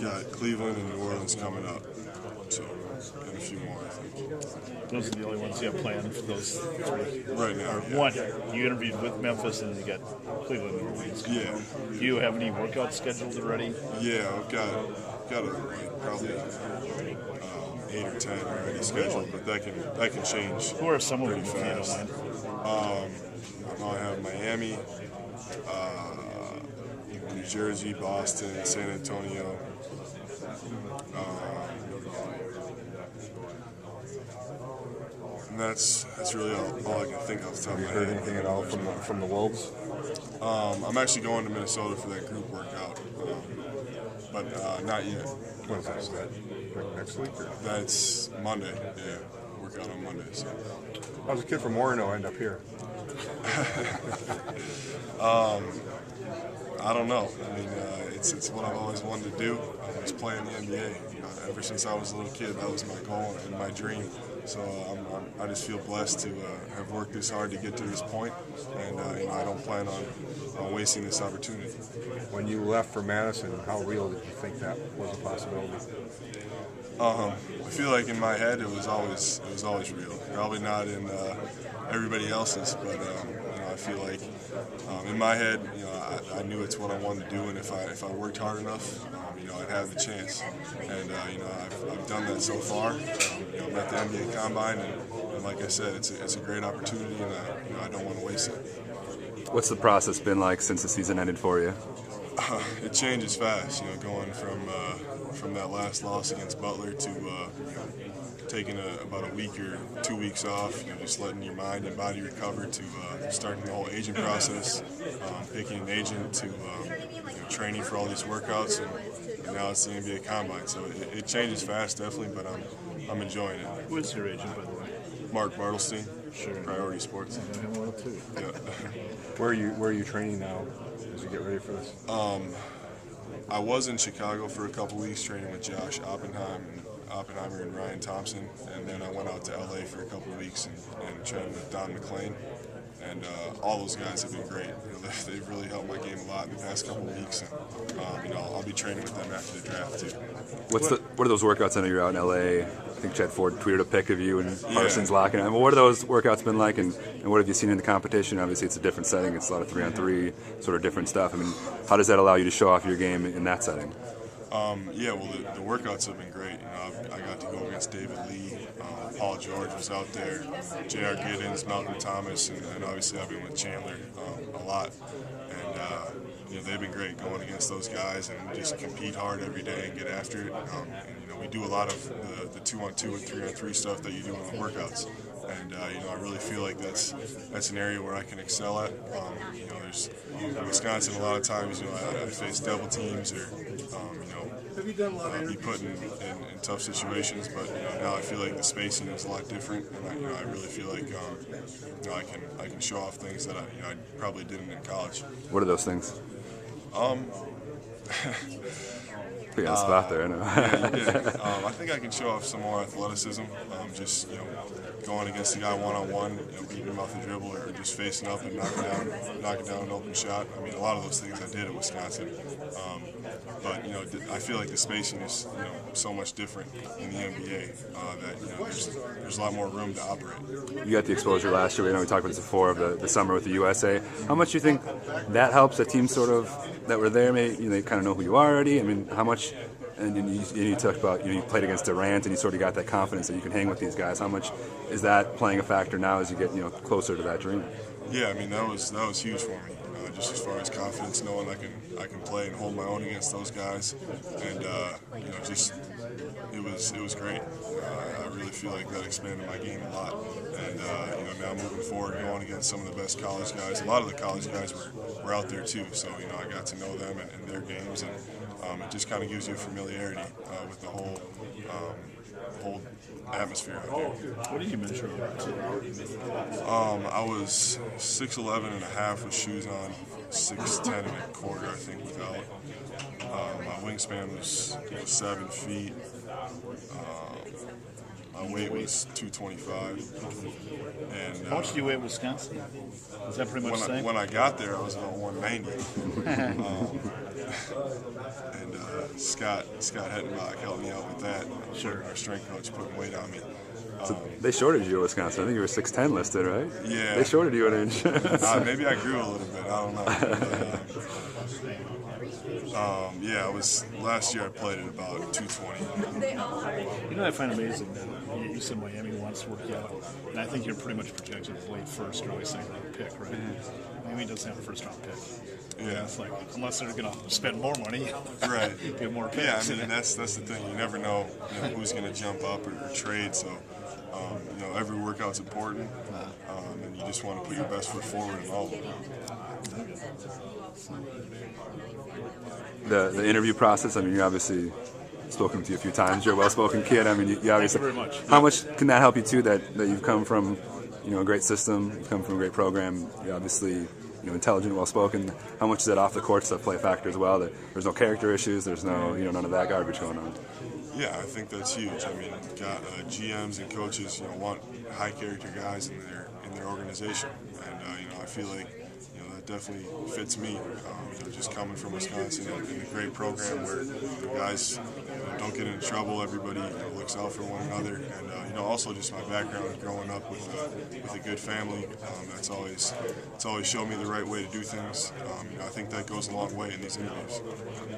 got Cleveland and New Orleans coming up, so and a few more, I think. Those are the only ones you have planned for those three? Right now, yeah. One, you interviewed with Memphis and you got Cleveland and New Orleans. Yeah. Do you have any workouts scheduled already? Yeah, I've got probably 8 or 10 already scheduled, but that can change. Who are some of them pretty if you fast. don't mind? I know I have Miami, New Jersey, Boston, San Antonio. And that's really all I can think off the top of my head. Have you heard anything at all from the Wolves? I'm actually going to Minnesota for that group workout, but not yet. When is that? Is that next week? Or? That's Monday, yeah. Workout on Monday. So. I was a kid from Orono, I end up here. I don't know. I mean, it's what I've always wanted to do. Was play in the NBA. Ever since I was a little kid, that was my goal and my dream. So I just feel blessed to have worked this hard to get to this point, and I don't plan on wasting this opportunity. When you left for Madison, how real did you think that was a possibility? I feel like in my head it was always real. Probably not in everybody else's, but I feel like in my head, I knew it's what I wanted to do, and if I worked hard enough, I'd have the chance. And I've done that so far. I'm at the NBA Combine, and like I said, it's a great opportunity, and I don't want to waste it. What's the process been like since the season ended for you? It changes fast, going from that last loss against Butler to taking about a week or 2 weeks off, just letting your mind and body recover, to starting the whole agent process, picking an agent, to training for all these workouts, and now it's the NBA Combine. So it changes fast, definitely, but I'm enjoying it. Who is your agent, by the way? Mark Bartlestein, Sure. Priority Sports. I know him well too. Yeah. Where are you training now as you get ready for this? I was in Chicago for a couple weeks training with Josh Oppenheimer and Ryan Thompson, and then I went out to LA for a couple of weeks and trained with Don McClain. And all those guys have been great. They've really helped my game a lot in the past couple of weeks, and I'll be training with them after the draft too. What are those workouts? I know you're out in LA. I think Chad Ford tweeted a pic of you and Parsons locking. I mean, what have those workouts been like, and what have you seen in the competition? Obviously, it's a different setting. It's a lot of 3-on-3, sort of different stuff. I mean, how does that allow you to show off your game in that setting? Well, the workouts have been great. I got to go against David Lee, Paul George was out there, J.R. Giddens, Malcolm Thomas, and obviously I've been with Chandler a lot. And they've been great going against those guys and just compete hard every day and get after it. We do a lot of the 2-on-2 and 3-on-3 stuff that you do in the workouts. And I really feel like that's an area where I can excel at. There's in Wisconsin a lot of times I face double teams or be put in tough situations, but now I feel like the spacing is a lot different, and I really feel like I can show off things that I probably didn't in college. What are those things? Put you on the spot there, I know. I think I can show off some more athleticism. Just going against the guy one-on-one, beating him off the dribble, or just facing up and knocking down an open shot. I mean, a lot of those things I did at Wisconsin. But I feel like the spacing is so much different in the NBA that there's a lot more room to operate. You got the exposure last year. We talked about this before of the summer with the USA. How much do you think that helps a team sort of that were there? Maybe they kind of know who you are already. I mean, how much? And you talked about you played against Durant and you sort of got that confidence that you can hang with these guys. How much is that playing a factor now as you get closer to that dream? Yeah, I mean that was huge for me. Just as far as confidence, knowing I can play and hold my own against those guys, and it was great. I really feel like that expanded my game a lot, and now moving forward, going against some of the best college guys. A lot of the college guys were out there too, so I got to know them and their games, and it just kind of gives you a familiarity with the whole atmosphere out there. What did you measure up to? I was 6'11" and a half with shoes on, 6'10" and a quarter, I think, without. My wingspan was 7 feet. My weight was 225. And How much do you weigh at Wisconsin? Is that pretty much the same? when I got there, I was about 190. Scott Hettenbach helped me out with that. Sure. Our strength coach putting weight on me. So they shorted you at Wisconsin. I think you were 6'10" listed, right? Yeah. They shorted you an inch. Maybe I grew a little bit. I don't know. Yeah, last year I played at about 220. You know what I find amazing that you said Miami wants to work you out, and I think you're pretty much projected as late first or late second round pick, right? Miami doesn't have a first round pick. Yeah. It's like, unless they're going to spend more money, Right. get more picks. Yeah, I mean, that's the thing. You never know, who's going to jump up or trade. So, every workout's important, and you just want to put your best foot forward in all of them. The interview process. I mean, you obviously spoken with you a few times. You're a well-spoken kid. I mean, you obviously. Thank you very much. How much can that help you too? That you've come from, a great system. You've come from a great program. You're obviously, intelligent, well-spoken. How much does that off the court stuff play a factor as well? That there's no character issues. There's no, none of that garbage going on. Yeah, I think that's huge. I mean, GMs and coaches, want high character guys in their organization, and I feel like that definitely fits me. Just coming from Wisconsin in a great program where guys don't get into trouble. Everybody looks out for one another, and also just my background growing up with a good family. It's always shown me the right way to do things. I think that goes a long way in these interviews.